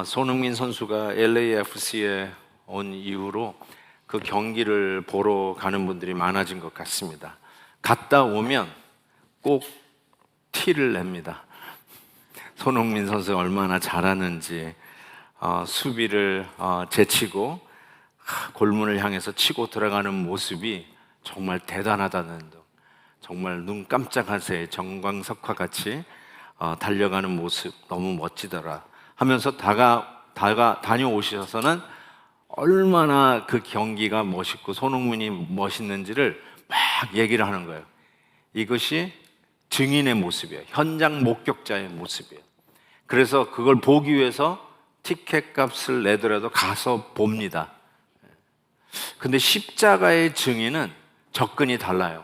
손흥민 선수가 LAFC에 온 이후로 그 경기를 보러 가는 분들이 많아진 것 같습니다. 갔다 오면 꼭 티를 냅니다. 손흥민 선수가 얼마나 잘하는지, 수비를 제치고 골문을 향해서 치고 들어가는 모습이 정말 대단하다는 등, 정말 눈 깜짝할 새에 정광석화 같이 달려가는 모습 너무 멋지더라 하면서 다녀오셔서는 얼마나 그 경기가 멋있고 손흥민이 멋있는지를 막 얘기를 하는 거예요. 이것이 증인의 모습이에요. 현장 목격자의 모습이에요. 그래서 그걸 보기 위해서 티켓 값을 내더라도 가서 봅니다. 근데 십자가의 증인은 접근이 달라요.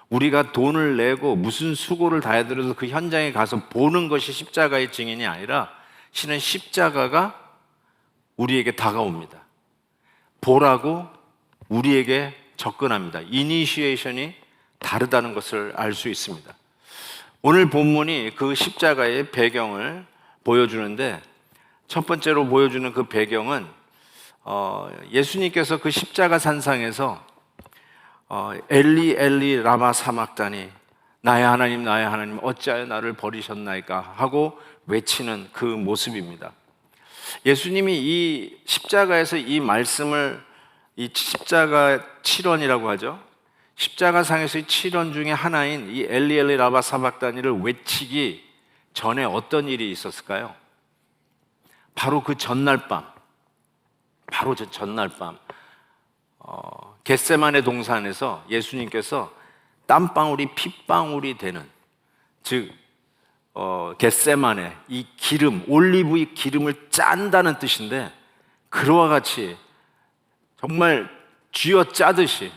우리가 돈을 내고 무슨 수고를 다해더라도 그 현장에 가서 보는 것이 십자가의 증인이 아니라 실은 십자가가 우리에게 다가옵니다. 보라고 우리에게 접근합니다. 이니시에이션이 다르다는 것을 알 수 있습니다. 오늘 본문이 그 십자가의 배경을 보여주는데, 첫 번째로 보여주는 그 배경은 예수님께서 그 십자가 산상에서 엘리 엘리 라마 사막다니, 나의 하나님 나의 하나님 어찌하여 나를 버리셨나이까 하고 외치는 그 모습입니다. 예수님이 이 십자가에서 이 말씀을, 이 십자가 7원이라고 하죠. 십자가 상에서의 7원 중에 하나인 이 엘리 엘리 라마 사막다니를 외치기 전에 어떤 일이 있었을까요? 바로 그 전날 밤, 겟세마네 동산에서 예수님께서 땀방울이 핏방울이 되는, 즉 겟세마네, 이 기름, 올리브의 기름을 짠다는 뜻인데, 그와 같이 정말 쥐어짜듯이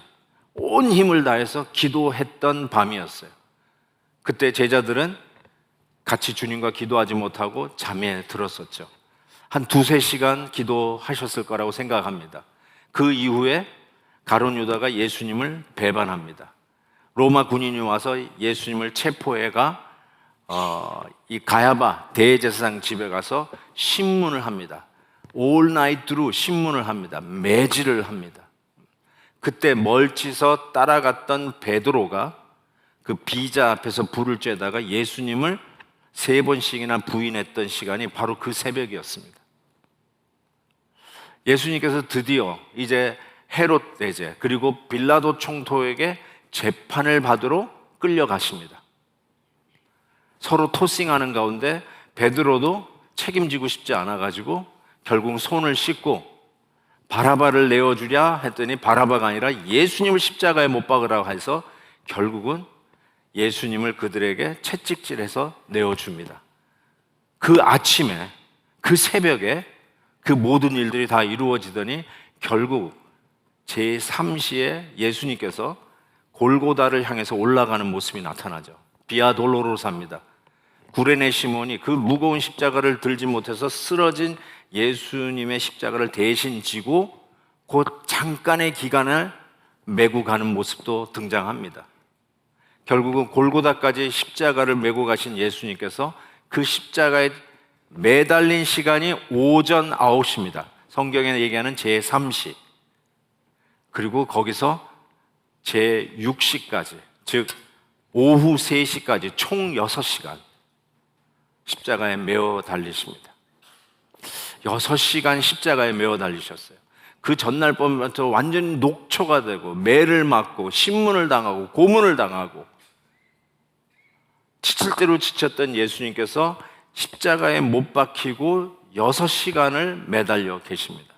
온 힘을 다해서 기도했던 밤이었어요. 그때 제자들은 같이 주님과 기도하지 못하고 잠에 들었었죠. 한 2-3시간 기도하셨을 거라고 생각합니다. 그 이후에 가룟 유다가 예수님을 배반합니다. 로마 군인이 와서 예수님을 체포해가 이 가야바 대제사장 집에 가서 신문을 합니다. All night through 신문을 합니다. 매질을 합니다. 그때 멀찌서 따라갔던 베드로가 그 비자 앞에서 불을 쬐다가 예수님을 3번씩이나 부인했던 시간이 바로 그 새벽이었습니다. 예수님께서 드디어 이제 헤롯 대제 그리고 빌라도 총독에게 재판을 받으러 끌려가십니다. 서로 토싱하는 가운데 베드로도 책임지고 싶지 않아가지고 결국 손을 씻고 바라바를 내어주랴 했더니 바라바가 아니라 예수님을 십자가에 못 박으라고 해서 결국은 예수님을 그들에게 채찍질해서 내어줍니다. 그 아침에, 그 새벽에 그 모든 일들이 다 이루어지더니 결국 제3시에 예수님께서 골고다를 향해서 올라가는 모습이 나타나죠. 비아 돌로로사입니다. 구레네 시몬이 그 무거운 십자가를 들지 못해서 쓰러진 예수님의 십자가를 대신 지고 곧 잠깐의 기간을 메고 가는 모습도 등장합니다. 결국은 골고다까지 십자가를 메고 가신 예수님께서 그 십자가에 매달린 시간이 오전 9시입니다. 성경에 얘기하는 제3시. 그리고 거기서 제6시까지, 즉 오후 3시까지 총 6시간 십자가에 매어 달리십니다. 6시간 십자가에 매어 달리셨어요. 그 전날 밤부터 완전히 녹초가 되고 매를 맞고 신문을 당하고 고문을 당하고 지칠 대로 지쳤던 예수님께서 십자가에 못 박히고 6시간을 매달려 계십니다.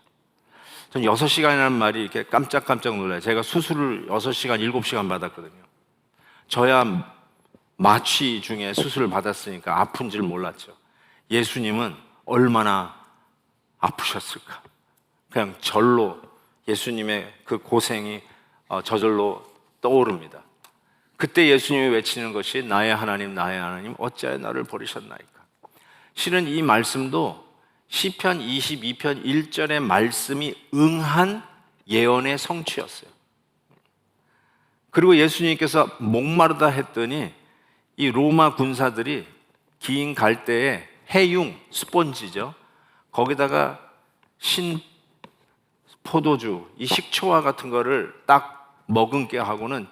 전 6시간이라는 말이 이렇게 깜짝깜짝 놀라요. 제가 수술을 6시간, 7시간 받았거든요. 저야 마취 중에 수술을 받았으니까 아픈 줄 몰랐죠. 예수님은 얼마나 아프셨을까? 그냥 절로 예수님의 그 고생이 저절로 떠오릅니다. 그때 예수님이 외치는 것이 나의 하나님 나의 하나님 어찌하여 나를 버리셨나이까? 실은 이 말씀도 시편 22편 1절의 말씀이 응한 예언의 성취였어요. 그리고 예수님께서 목마르다 했더니 이 로마 군사들이 긴 갈대에 해융, 스폰지죠. 거기다가 신 포도주, 이 식초와 같은 거를 딱 머금게 하고는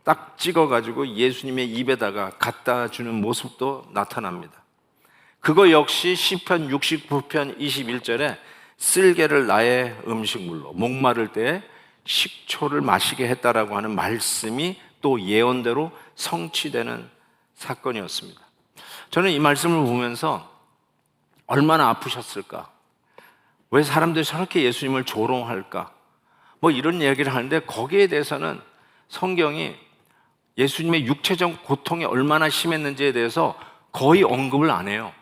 딱 찍어가지고 예수님의 입에다가 갖다 주는 모습도 나타납니다. 그거 역시 시편 69편 21절에 쓸개를 나의 음식물로 목마를 때에 식초를 마시게 했다라고 하는 말씀이 또 예언대로 성취되는 사건이었습니다. 저는 이 말씀을 보면서 얼마나 아프셨을까? 왜 사람들이 저렇게 예수님을 조롱할까? 뭐 이런 얘기를 하는데 거기에 대해서는 성경이 예수님의 육체적 고통이 얼마나 심했는지에 대해서 거의 언급을 안 해요.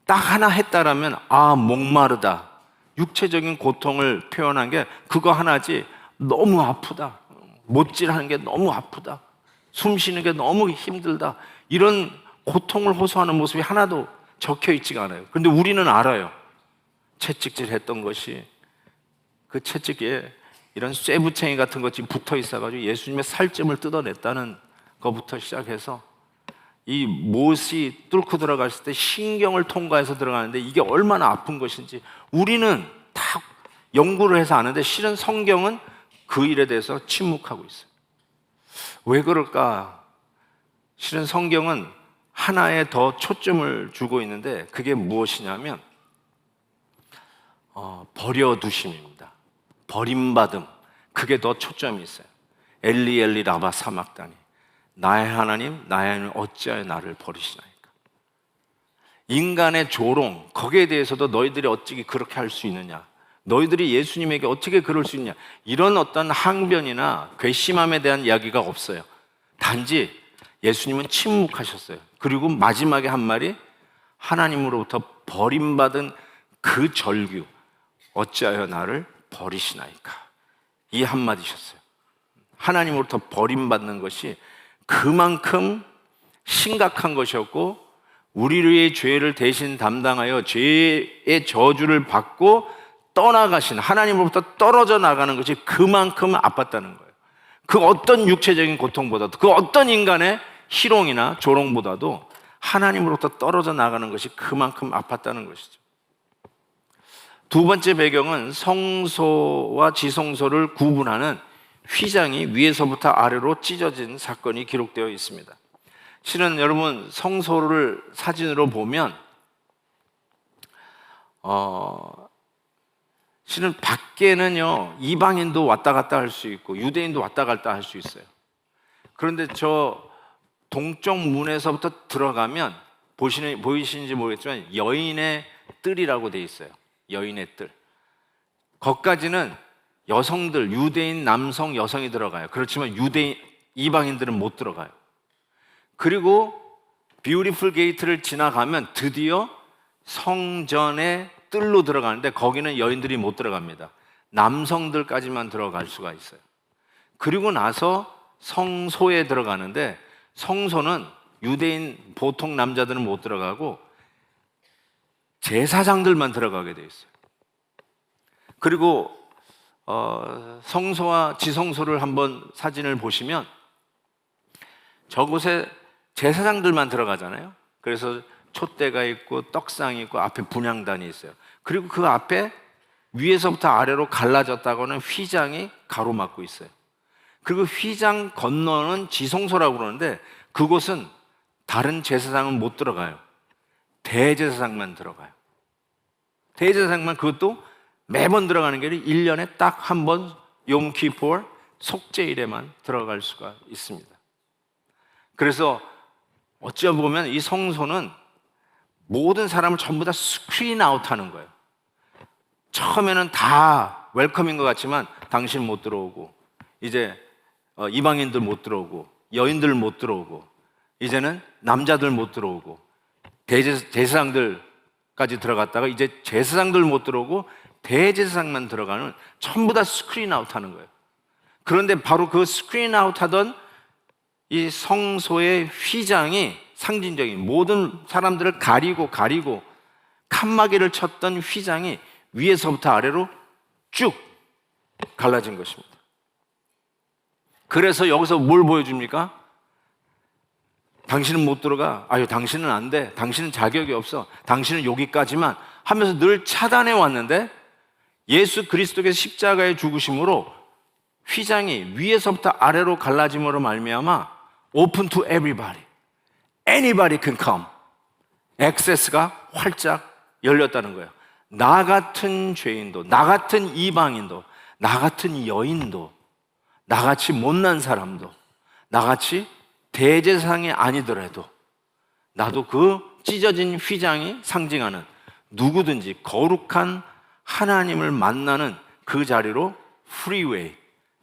딱 하나 했다라면 목마르다. 육체적인 고통을 표현한 게 그거 하나지. 너무 아프다. 못질하는 게 너무 아프다. 숨 쉬는 게 너무 힘들다. 이런 고통을 호소하는 모습이 하나도 적혀 있지가 않아요. 그런데 우리는 알아요. 채찍질 했던 것이 그 채찍에 이런 쇠붙쟁이 같은 것이 붙어 있어가지고 예수님의 살점을 뜯어냈다는 것부터 시작해서 이 못이 뚫고 들어갔을 때 신경을 통과해서 들어가는데 이게 얼마나 아픈 것인지 우리는 다 연구를 해서 아는데 실은 성경은 그 일에 대해서 침묵하고 있어요. 왜 그럴까? 실은 성경은 하나에 더 초점을 주고 있는데 그게 무엇이냐면 버려두심입니다. 버림받음, 그게 더 초점이 있어요. 엘리 엘리 라마 사막다니, 나의 하나님 어찌하여 나를 버리시나이까. 인간의 조롱, 거기에 대해서도 너희들이 어찌 그렇게 할 수 있느냐, 너희들이 예수님에게 어떻게 그럴 수 있냐, 이런 어떤 항변이나 괘씸함에 대한 이야기가 없어요. 단지 예수님은 침묵하셨어요. 그리고 마지막에 한 말이 하나님으로부터 버림받은 그 절규, 어찌하여 나를 버리시나이까, 이 한마디셨어요. 하나님으로부터 버림받는 것이 그만큼 심각한 것이었고 우리의 죄를 대신 담당하여 죄의 저주를 받고 떠나가신, 하나님으로부터 떨어져 나가는 것이 그만큼 아팠다는 거예요. 그 어떤 육체적인 고통보다도, 그 어떤 인간의 희롱이나 조롱보다도 하나님으로부터 떨어져 나가는 것이 그만큼 아팠다는 것이죠. 두 번째 배경은 성소와 지성소를 구분하는 휘장이 위에서부터 아래로 찢어진 사건이 기록되어 있습니다. 실은 여러분, 성소를 사진으로 보면 실은 밖에는요 이방인도 왔다 갔다 할 수 있고 유대인도 왔다 갔다 할 수 있어요. 그런데 저 동쪽 문에서부터 들어가면 보이시는지 모르겠지만 여인의 뜰이라고 돼 있어요. 여인의 뜰. 거기까지는 여성들, 유대인 남성, 여성이 들어가요. 그렇지만 이방인들은 못 들어가요. 그리고 뷰티풀 게이트를 지나가면 드디어 성전의 뜰로 들어가는데 거기는 여인들이 못 들어갑니다. 남성들까지만 들어갈 수가 있어요. 그리고 나서 성소에 들어가는데 성소는 유대인 보통 남자들은 못 들어가고 제사장들만 들어가게 돼 있어요. 그리고 성소와 지성소를 한번 사진을 보시면 저곳에 제사장들만 들어가잖아요. 그래서 촛대가 있고 떡상이 있고 앞에 분향단이 있어요. 그리고 그 앞에 위에서부터 아래로 갈라졌다고는 휘장이 가로막고 있어요. 그리고 휘장 건너는 지성소라고 그러는데 그곳은 다른 제사장은 못 들어가요. 대제사장만 들어가요. 대제사장만, 그것도 매번 들어가는 게 1년에 딱 한 번 욤키포르 속죄일에만 들어갈 수가 있습니다. 그래서 어찌 보면 이 성소는 모든 사람을 전부 다 스크린 아웃하는 거예요. 처음에는 다 웰컴인 것 같지만 당신 못 들어오고, 이제 이방인들 못 들어오고, 여인들 못 들어오고, 이제는 남자들 못 들어오고, 제사장들까지 들어갔다가 이제 제사장들 못 들어오고 대제사장만 들어가는, 전부 다 스크린 아웃하는 거예요. 그런데 바로 그 스크린 아웃하던 이 성소의 휘장이 상징적인, 모든 사람들을 가리고 칸막이를 쳤던 휘장이 위에서부터 아래로 쭉 갈라진 것입니다. 그래서 여기서 뭘 보여줍니까? 당신은 못 들어가. 아유, 당신은 안 돼. 당신은 자격이 없어. 당신은 여기까지만. 하면서 늘 차단해 왔는데 예수 그리스도께서 십자가의 죽으심으로 휘장이 위에서부터 아래로 갈라짐으로 말미암아 open to everybody, anybody can come, 액세스가 활짝 열렸다는 거예요. 나 같은 죄인도, 나 같은 이방인도, 나 같은 여인도, 나같이 못난 사람도, 나같이 대제사장이 아니더라도 나도 그 찢어진 휘장이 상징하는 누구든지 거룩한 하나님을 만나는 그 자리로 프리웨이,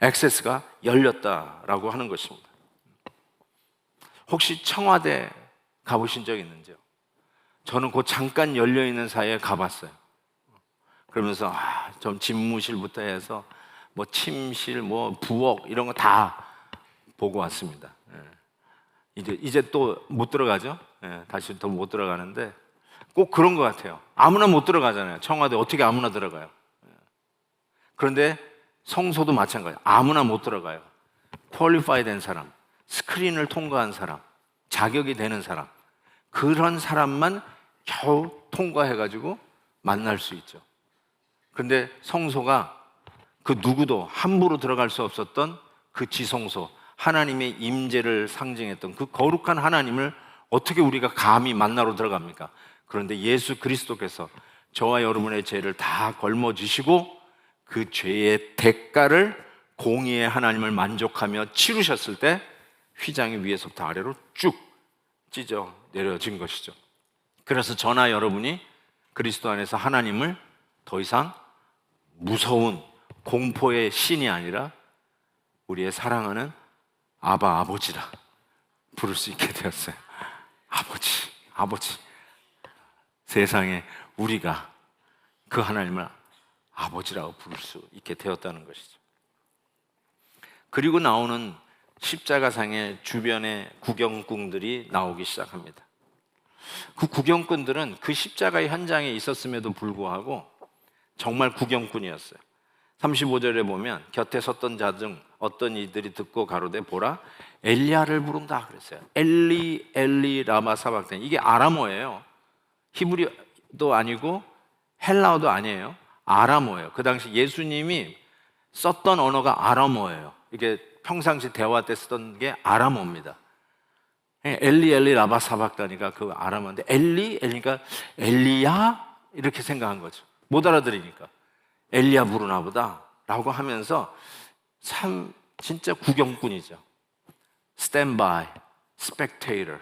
액세스가 열렸다라고 하는 것입니다. 혹시 청와대 가보신 적 있는지요? 저는 그 잠깐 열려있는 사이에 가봤어요. 그러면서 좀 집무실부터 해서 뭐 침실, 뭐 부엌 이런 거 다 보고 왔습니다. 이제 또 못 들어가죠? 다시 또 못 들어가는데 꼭 그런 것 같아요. 아무나 못 들어가잖아요. 청와대 어떻게 아무나 들어가요? 그런데 성소도 마찬가지예요. 아무나 못 들어가요. 퀄리파이 된 사람, 스크린을 통과한 사람, 자격이 되는 사람, 그런 사람만 겨우 통과해가지고 만날 수 있죠. 그런데 성소가 그 누구도 함부로 들어갈 수 없었던 그 지성소, 하나님의 임재를 상징했던 그 거룩한 하나님을 어떻게 우리가 감히 만나러 들어갑니까? 그런데 예수 그리스도께서 저와 여러분의 죄를 다 걸머지시고 그 죄의 대가를 공의의 하나님을 만족하며 치르셨을 때 휘장이 위에서부터 아래로 쭉 찢어 내려진 것이죠. 그래서 저나 여러분이 그리스도 안에서 하나님을 더 이상 무서운 공포의 신이 아니라 우리의 사랑하는 아바 아버지라 부를 수 있게 되었어요. 아버지. 세상에 우리가 그 하나님을 아버지라고 부를 수 있게 되었다는 것이죠. 그리고 나오는 십자가상의 주변의 구경꾼들이 나오기 시작합니다. 그 구경꾼들은 그 십자가의 현장에 있었음에도 불구하고 정말 구경꾼이었어요. 35절에 보면 곁에 섰던 자 중 어떤 이들이 듣고 가로되 보라 엘리야를 부른다 그랬어요. 엘리 엘리 라마 사박다니. 이게 아람어예요. 히브리도 아니고 헬라어도 아니에요. 아람어예요. 그 당시 예수님이 썼던 언어가 아람어예요. 이게 평상시 대화 때 쓰던 게 아람어입니다. 엘리 엘리 라마 사박다니가 그 아람어인데 엘리가 엘리야 이렇게 생각한 거죠. 못 알아들으니까 엘리야 부르나 보다 라고 하면서 참 진짜 구경꾼이죠. 스탠바이, 스펙테이터,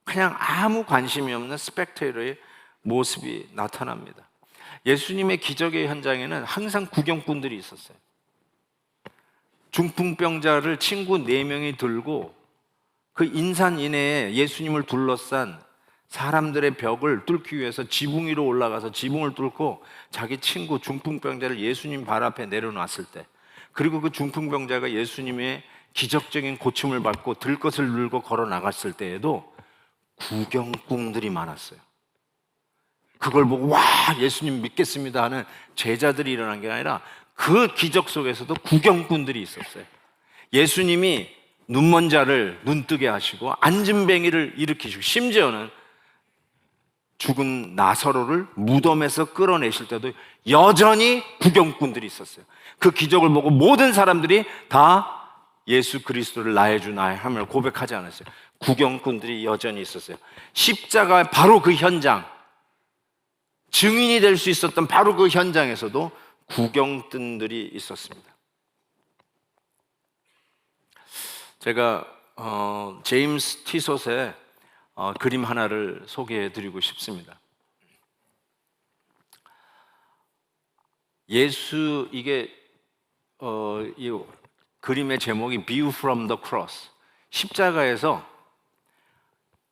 그냥 아무 관심이 없는 스펙테이터의 모습이 나타납니다. 예수님의 기적의 현장에는 항상 구경꾼들이 있었어요. 중풍병자를 친구 4명이 들고 그 인산 이내에 예수님을 둘러싼 사람들의 벽을 뚫기 위해서 지붕 위로 올라가서 지붕을 뚫고 자기 친구 중풍병자를 예수님 발 앞에 내려놨을 때, 그리고 그 중풍병자가 예수님의 기적적인 고침을 받고 들것을 들고 걸어 나갔을 때에도 구경꾼들이 많았어요. 그걸 보고 와 예수님 믿겠습니다 하는 제자들이 일어난 게 아니라 그 기적 속에서도 구경꾼들이 있었어요. 예수님이 눈먼 자를 눈뜨게 하시고 앉은뱅이를 일으키시고 심지어는 죽은 나사로를 무덤에서 끌어내실 때도 여전히 구경꾼들이 있었어요. 그 기적을 보고 모든 사람들이 다 예수 그리스도를 나의 주 나의 하나님을 고백하지 않았어요. 구경꾼들이 여전히 있었어요. 십자가 바로 그 현장, 증인이 될 수 있었던 바로 그 현장에서도 구경꾼들이 있었습니다. 제가 제임스 티솥의 그림 하나를 소개해 드리고 싶습니다. 이게 이 그림의 제목이 View from the Cross. 십자가에서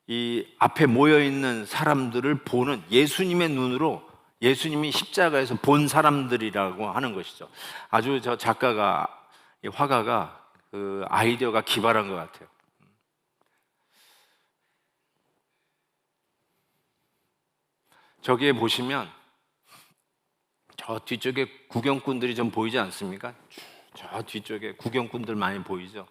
이 앞에 모여 있는 사람들을 보는 예수님의 눈으로 예수님이 십자가에서 본 사람들이라고 하는 것이죠. 아주 저 작가가, 이 화가가 그 아이디어가 기발한 것 같아요. 저기에 보시면 저 뒤쪽에 구경꾼들이 좀 보이지 않습니까? 저 뒤쪽에 구경꾼들 많이 보이죠?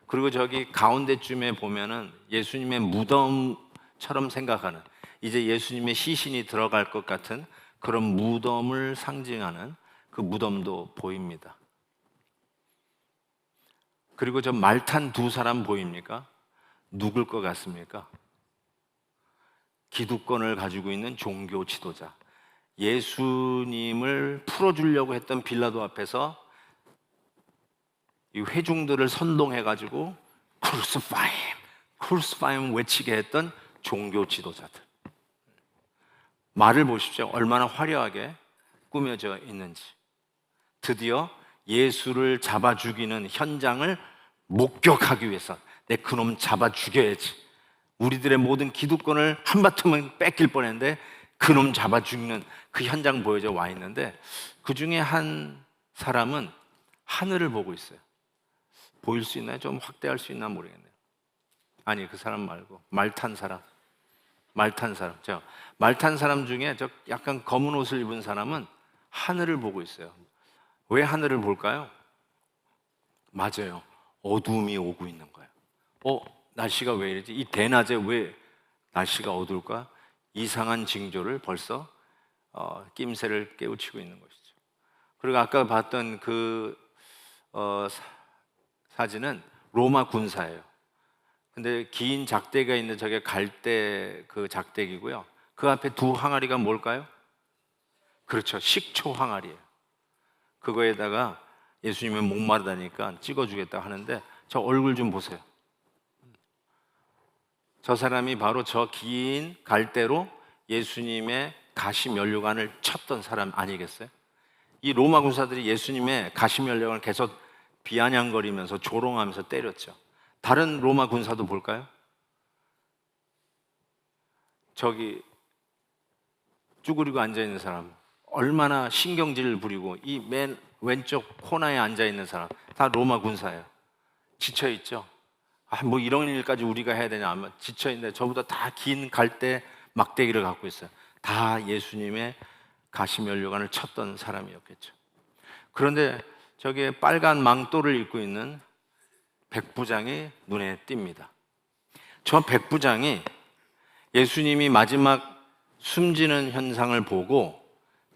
그리고 저기 가운데쯤에 보면은 예수님의 무덤처럼 생각하는, 이제 예수님의 시신이 들어갈 것 같은 그런 무덤을 상징하는 그 무덤도 보입니다. 그리고 저 말탄 두 사람 보입니까? 누굴 것 같습니까? 기득권을 가지고 있는 종교 지도자, 예수님을 풀어주려고 했던 빌라도 앞에서 이 회중들을 선동해가지고 크루시파임, 크루시파임 외치게 했던 종교 지도자들. 말을 보십시오. 얼마나 화려하게 꾸며져 있는지. 드디어 예수를 잡아 죽이는 현장을 목격하기 위해서 내 그놈 잡아 죽여야지. 우리들의 모든 기득권을 한바탕만 뺏길 뻔했는데 그놈 잡아 죽는 그 현장 보여져 와 있는데, 그 중에 한 사람은 하늘을 보고 있어요. 보일 수 있나요? 좀 확대할 수 있나 모르겠네요. 아니, 그 사람 말고 말 탄 사람. 말 탄 사람 중에 저 약간 검은 옷을 입은 사람은 하늘을 보고 있어요. 왜 하늘을 볼까요? 맞아요. 어두움이 오고 있는 거예요. 날씨가 왜 이러지? 이 대낮에 왜 날씨가 어두울까? 이상한 징조를 벌써 낌새를 깨우치고 있는 것이죠. 그리고 아까 봤던 그 사진은 로마 군사예요. 근데 긴 작대기가 있는데 저게 갈대 그 작대기고요. 그 앞에 두 항아리가 뭘까요? 그렇죠. 식초 항아리예요. 그거에다가 예수님이 목마르다니까 찍어주겠다 하는데, 저 얼굴 좀 보세요. 저 사람이 바로 저 긴 갈대로 예수님의 가시면류관을 쳤던 사람 아니겠어요? 이 로마 군사들이 예수님의 가시면류관을 계속 비아냥거리면서 조롱하면서 때렸죠. 다른 로마 군사도 볼까요? 저기 쭈그리고 앉아있는 사람, 얼마나 신경질을 부리고, 이 맨 왼쪽 코너에 앉아있는 사람 다 로마 군사예요. 지쳐있죠. 뭐 이런 일까지 우리가 해야 되냐, 아마 지쳐있는데 저보다 다 긴 갈대 막대기를 갖고 있어요. 다 예수님의 가시면류관을 쳤던 사람이었겠죠. 그런데 저기에 빨간 망토를 입고 있는 백부장이 눈에 띕니다. 저 백부장이 예수님이 마지막 숨지는 현상을 보고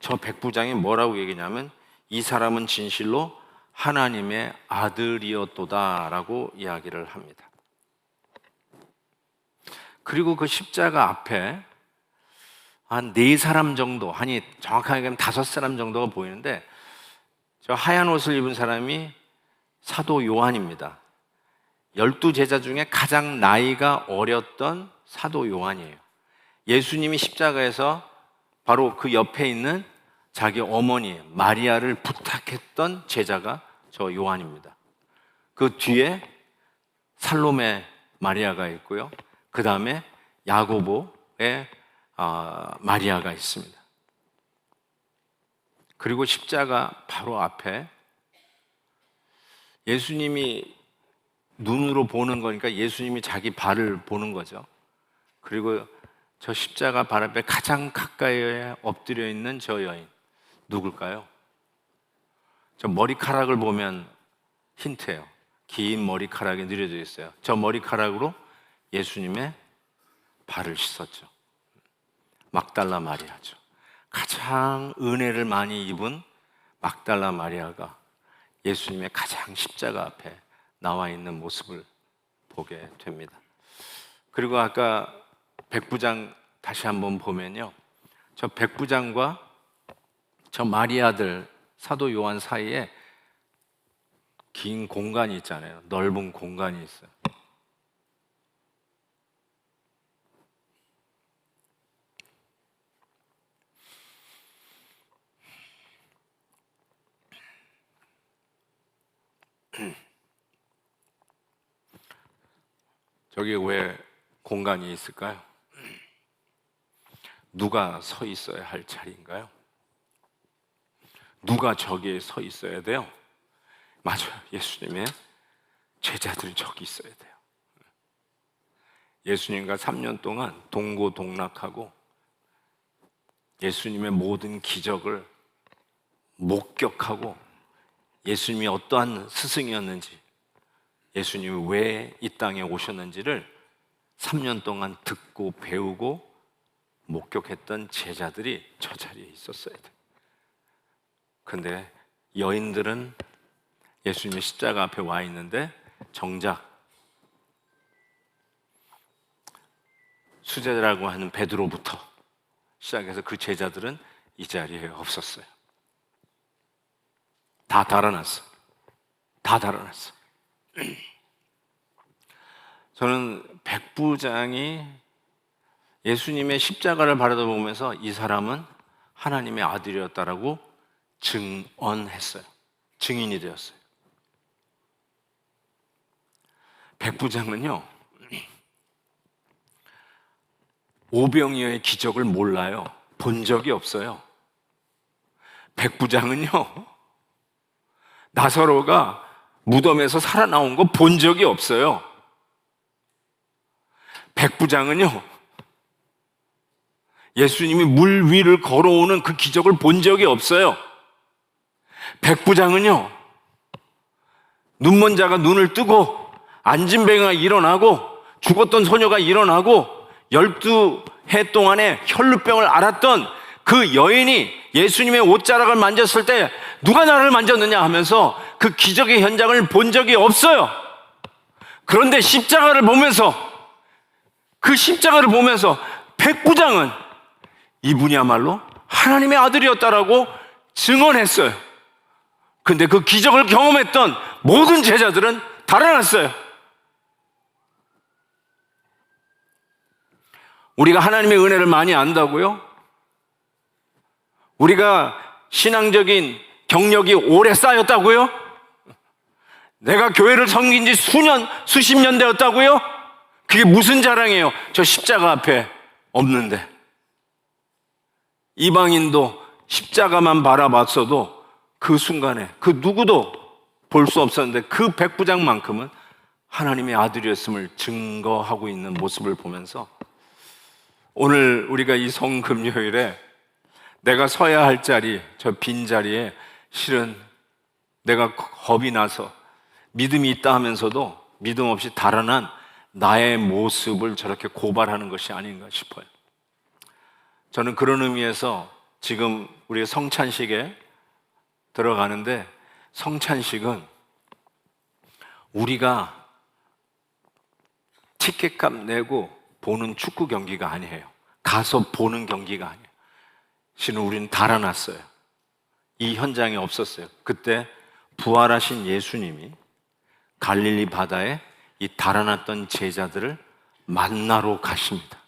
저 백부장이 뭐라고 얘기냐면, 이 사람은 진실로 하나님의 아들이었도다 라고 이야기를 합니다. 그리고 그 십자가 앞에 한 4사람 정도, 아니 정확하게 하면 5사람 정도가 보이는데, 저 하얀 옷을 입은 사람이 사도 요한입니다. 12제자 중에 가장 나이가 어렸던 사도 요한이에요. 예수님이 십자가에서 바로 그 옆에 있는 자기 어머니 마리아를 부탁했던 제자가 저 요한입니다. 그 뒤에 살로메 마리아가 있고요. 그 다음에 야고보의 마리아가 있습니다. 그리고 십자가 바로 앞에 예수님이 눈으로 보는 거니까 예수님이 자기 발을 보는 거죠. 그리고 저 십자가 발 앞에 가장 가까이에 엎드려 있는 저 여인, 누굴까요? 저 머리카락을 보면 힌트예요. 긴 머리카락이 느려져 있어요. 저 머리카락으로 예수님의 발을 씻었죠. 막달라 마리아죠. 가장 은혜를 많이 입은 막달라 마리아가 예수님의 가장 십자가 앞에 나와 있는 모습을 보게 됩니다. 그리고 아까 백부장 다시 한번 보면요, 저 백부장과 저 마리아들 사도 요한 사이에 긴 공간이 있잖아요. 넓은 공간이 있어요. 저기 왜 공간이 있을까요? 누가 서 있어야 할 자리인가요? 누가 저기에 서 있어야 돼요? 맞아요. 예수님의 제자들이 저기 있어야 돼요. 예수님과 3년 동안 동고동락하고 예수님의 모든 기적을 목격하고 예수님이 어떠한 스승이었는지, 예수님이 왜 이 땅에 오셨는지를 3년 동안 듣고 배우고 목격했던 제자들이 저 자리에 있었어야 돼. 근데 여인들은 예수님의 십자가 앞에 와 있는데 정작 수제자라고 하는 베드로부터 시작해서 그 제자들은 이 자리에 없었어요. 다 달아났어. 다 달아났어. 저는 백부장이 예수님의 십자가를 바라보면서 이 사람은 하나님의 아들이었다라고 증언했어요. 증인이 되었어요. 백부장은요, 오병이어의 기적을 몰라요. 본 적이 없어요. 백부장은요, 나사로가 무덤에서 살아나온 거 본 적이 없어요. 백부장은요, 예수님이 물 위를 걸어오는 그 기적을 본 적이 없어요. 백부장은요, 눈먼 자가 눈을 뜨고 앉은 뱅이가 일어나고 죽었던 소녀가 일어나고 12해 동안에 혈루병을 앓았던 그 여인이 예수님의 옷자락을 만졌을 때 누가 나를 만졌느냐 하면서 그 기적의 현장을 본 적이 없어요. 그런데 그 십자가를 보면서 백부장은 이분이야말로 하나님의 아들이었다라고 증언했어요. 근데 그 기적을 경험했던 모든 제자들은 달아났어요. 우리가 하나님의 은혜를 많이 안다고요? 우리가 신앙적인 경력이 오래 쌓였다고요? 내가 교회를 섬긴 지 수십 년 되었다고요? 그게 무슨 자랑이에요? 저 십자가 앞에 없는데. 이방인도 십자가만 바라봤어도 그 순간에 그 누구도 볼 수 없었는데 그 백부장만큼은 하나님의 아들이었음을 증거하고 있는 모습을 보면서 오늘 우리가 이 성금요일에 내가 서야 할 자리, 저 빈 자리에 실은 내가 겁이 나서 믿음이 있다 하면서도 믿음 없이 달아난 나의 모습을 저렇게 고발하는 것이 아닌가 싶어요. 저는 그런 의미에서 지금 우리가 성찬식에 들어가는데 성찬식은 우리가 티켓값 내고 보는 축구 경기가 아니에요. 가서 보는 경기가 아니에요. 실은 우리는 달아났어요. 이 현장에 없었어요. 그때 부활하신 예수님이 갈릴리 바다에 이 달아났던 제자들을 만나러 가십니다.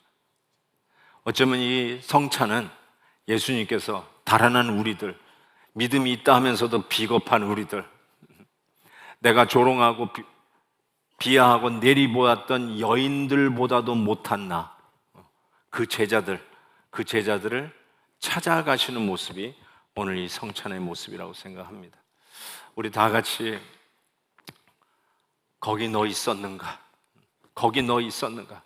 어쩌면 이 성찬은 예수님께서 달아난 우리들, 믿음이 있다 하면서도 비겁한 우리들, 내가 조롱하고 비하하고 내리보았던 여인들보다도 못한 나, 그 제자들을 찾아가시는 모습이 오늘 이 성찬의 모습이라고 생각합니다. 우리 다 같이 거기 너 있었는가? 거기 너 있었는가?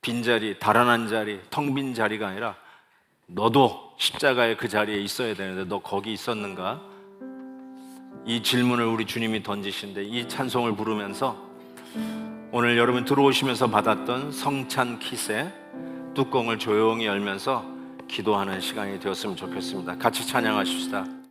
빈자리, 달아난 자리, 텅 빈 자리가 아니라 너도 십자가의 그 자리에 있어야 되는데 너 거기 있었는가? 이 질문을 우리 주님이 던지신데 이 찬송을 부르면서 오늘 여러분 들어오시면서 받았던 성찬 킷의 뚜껑을 조용히 열면서 기도하는 시간이 되었으면 좋겠습니다. 같이 찬양하십시다.